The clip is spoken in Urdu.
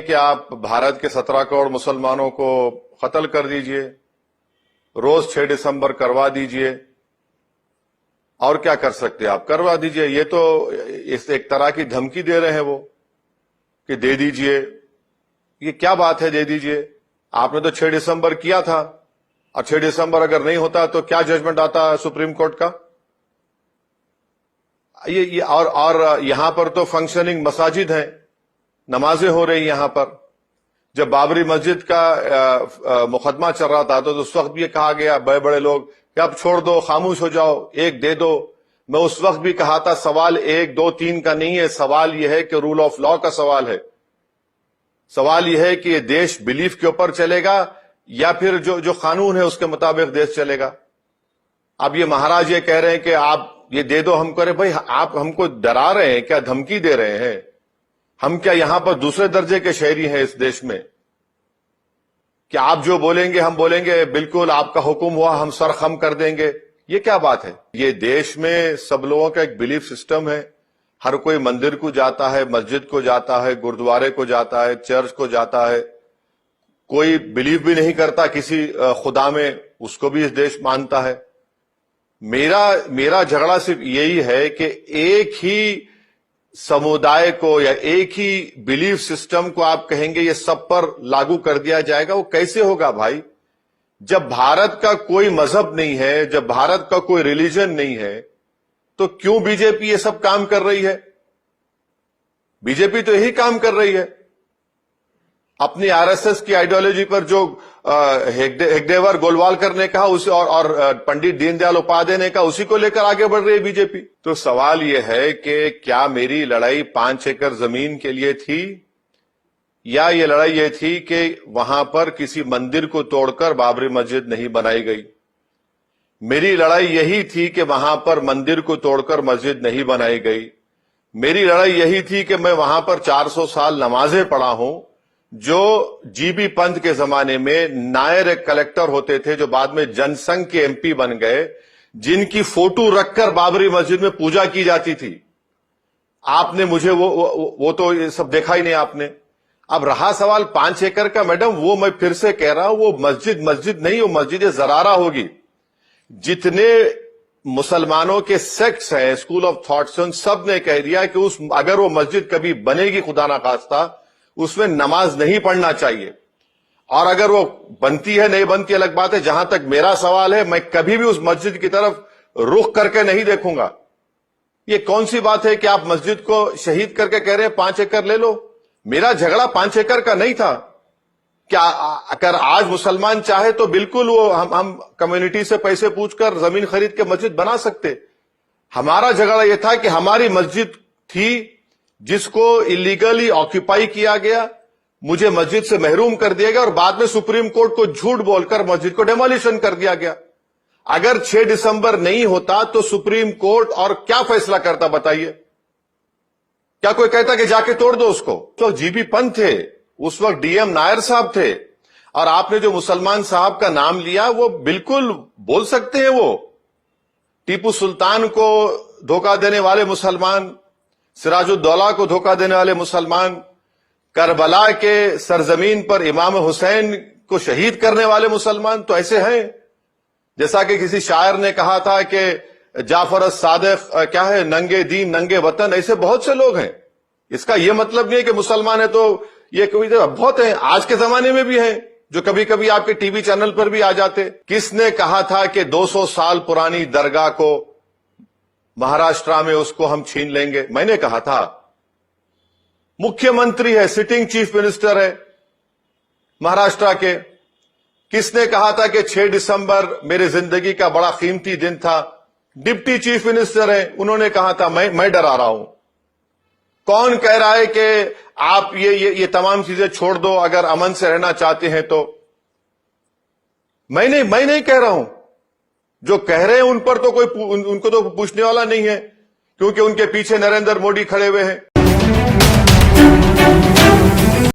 کہ آپ بھارت کے 17 کروڑ مسلمانوں کو قتل کر دیجئے، روز 6 دسمبر کروا دیجئے، اور کیا کر سکتے آپ؟ کروا دیجئے۔ یہ تو اس ایک طرح کی دھمکی دے رہے ہیں وہ کہ دے دیجئے۔ یہ کیا بات ہے دے دیجئے؟ آپ نے تو 6 دسمبر کیا تھا، اور 6 دسمبر اگر نہیں ہوتا تو کیا ججمنٹ آتا سپریم کورٹ کا؟ اور یہاں پر تو فنکشننگ مساجد ہیں، نمازیں ہو رہی یہاں پر۔ جب بابری مسجد کا مقدمہ چل رہا تھا تو اس وقت بھی یہ کہا گیا بڑے بڑے لوگ کہ اب چھوڑ دو، خاموش ہو جاؤ، ایک دے دو۔ میں اس وقت بھی کہا تھا سوال 1 2 3 کا نہیں ہے، سوال یہ ہے کہ رول آف لا کا سوال ہے۔ سوال یہ ہے کہ یہ دیش بلیف کے اوپر چلے گا یا پھر جو قانون ہے اس کے مطابق دیش چلے گا۔ اب یہ مہاراج یہ کہہ رہے ہیں کہ آپ یہ دے دو ہم کریں، بھائی آپ ہم کو ڈرا رہے ہیں کیا؟ دھمکی دے رہے ہیں؟ ہم کیا یہاں پر دوسرے درجے کے شہری ہیں اس دیش میں کہ آپ جو بولیں گے ہم بولیں گے بالکل آپ کا حکم ہوا ہم سر خم کر دیں گے؟ یہ کیا بات ہے؟ یہ دیش میں سب لوگوں کا ایک بلیف سسٹم ہے، ہر کوئی مندر کو جاتا ہے، مسجد کو جاتا ہے، گردوارے کو جاتا ہے، چرچ کو جاتا ہے، کوئی بلیف بھی نہیں کرتا کسی خدا میں، اس کو بھی اس دیش مانتا ہے۔ میرا جھگڑا صرف یہی ہے کہ ایک ہی سمودائے کو یا ایک ہی بلیف سسٹم کو آپ کہیں گے یہ سب پر لاگو کر دیا جائے گا، وہ کیسے ہوگا بھائی؟ جب بھارت کا کوئی مذہب نہیں ہے، جب بھارت کا کوئی ریلیجن نہیں ہے، تو کیوں بی جے پی یہ سب کام کر رہی ہے؟ بی جے پی تو یہی کام کر رہی ہے، اپنی آر ایس ایس کی آئیڈیالوجی پر جو ہیگڈیور گولوالکر نے کہا اسے اور پنڈت دین دیال اپادھیائے نے کہا اسی کو لے کر آگے بڑھ رہی ہے بی جے پی۔ تو سوال یہ ہے کہ کیا میری لڑائی 5 ایکڑ زمین کے لیے تھی، یا یہ لڑائی یہ تھی کہ وہاں پر کسی مندر کو توڑ کر بابری مسجد نہیں بنائی گئی؟ میری لڑائی یہی تھی کہ وہاں پر مندر کو توڑ کر مسجد نہیں بنائی گئی۔ میری لڑائی یہی تھی کہ میں وہاں پر 400 سال نمازیں پڑھا ہوں۔ جو جی بی پنت کے زمانے میں نائر ایک کلیکٹر ہوتے تھے جو بعد میں جن سنگھ کے ایم پی بن گئے، جن کی فوٹو رکھ کر بابری مسجد میں پوجا کی جاتی تھی، آپ نے مجھے وہ تو یہ سب دیکھا ہی نہیں آپ نے۔ اب رہا سوال 5 ایکڑ کا، میڈم وہ میں پھر سے کہہ رہا ہوں وہ مسجد نہیں، وہ مسجد زرارہ ہوگی۔ جتنے مسلمانوں کے سیکٹس ہیں، اسکول آف تھاٹس، ان سب نے کہہ دیا کہ اگر وہ مسجد کبھی بنے گی خدا نخواستہ، اس میں نماز نہیں پڑھنا چاہیے، اور اگر وہ بنتی ہے نہیں بنتی الگ بات ہے۔ جہاں تک میرا سوال ہے میں کبھی بھی اس مسجد کی طرف رخ کر کے نہیں دیکھوں گا۔ یہ کون سی بات ہے کہ آپ مسجد کو شہید کر کے کہہ رہے ہیں 5 ایکڑ لے لو؟ میرا جھگڑا 5 ایکڑ کا نہیں تھا۔ کیا اگر آج مسلمان چاہے تو بالکل وہ ہم کمیونٹی سے پیسے پوچھ کر زمین خرید کے مسجد بنا سکتے۔ ہمارا جھگڑا یہ تھا کہ ہماری مسجد تھی جس کو اللیگلی آکوپائی کیا گیا، مجھے مسجد سے محروم کر دیا گیا، اور بعد میں سپریم کورٹ کو جھوٹ بول کر مسجد کو ڈیمولیشن کر دیا گیا۔ اگر 6 دسمبر نہیں ہوتا تو سپریم کورٹ اور کیا فیصلہ کرتا بتائیے؟ کیا کوئی کہتا کہ جا کے توڑ دو اس کو؟ تو جی بی پنت تھے، اس وقت ڈی ایم نائر صاحب تھے، اور آپ نے جو مسلمان صاحب کا نام لیا وہ بالکل بول سکتے ہیں، وہ ٹیپو سلطان کو دھوکہ دینے والے مسلمان، سراج الدولہ کو دھوکہ دینے والے مسلمان، کربلا کے سرزمین پر امام حسین کو شہید کرنے والے مسلمان تو ایسے ہیں۔ جیسا کہ کسی شاعر نے کہا تھا کہ جعفر الصادق کیا ہے، ننگے دین ننگے وطن، ایسے بہت سے لوگ ہیں۔ اس کا یہ مطلب نہیں ہے کہ مسلمان ہے تو یہ کوئی بہت ہیں، آج کے زمانے میں بھی ہیں جو کبھی کبھی آپ کے ٹی وی چینل پر بھی آ جاتے۔ کس نے کہا تھا کہ 200 سال پرانی درگاہ کو مہاراشٹرا میں اس کو ہم چھین لیں گے؟ میں نے کہا تھا۔ مکھیہ منتری ہے، سٹنگ چیف منسٹر ہے مہاراشٹرا کے، کس نے کہا تھا کہ 6 دسمبر میرے زندگی کا بڑا قیمتی دن تھا؟ ڈپٹی چیف منسٹر ہیں، انہوں نے کہا تھا۔ میں ڈرا رہا ہوں؟ کون کہہ رہا ہے کہ آپ یہ تمام چیزیں چھوڑ دو اگر امن سے رہنا چاہتے ہیں تو؟ میں نہیں کہہ رہا ہوں، جو کہہ رہے ہیں ان پر تو ان کو تو پوچھنے والا نہیں ہے، کیونکہ ان کے پیچھے نریندر مودی کھڑے ہوئے ہیں۔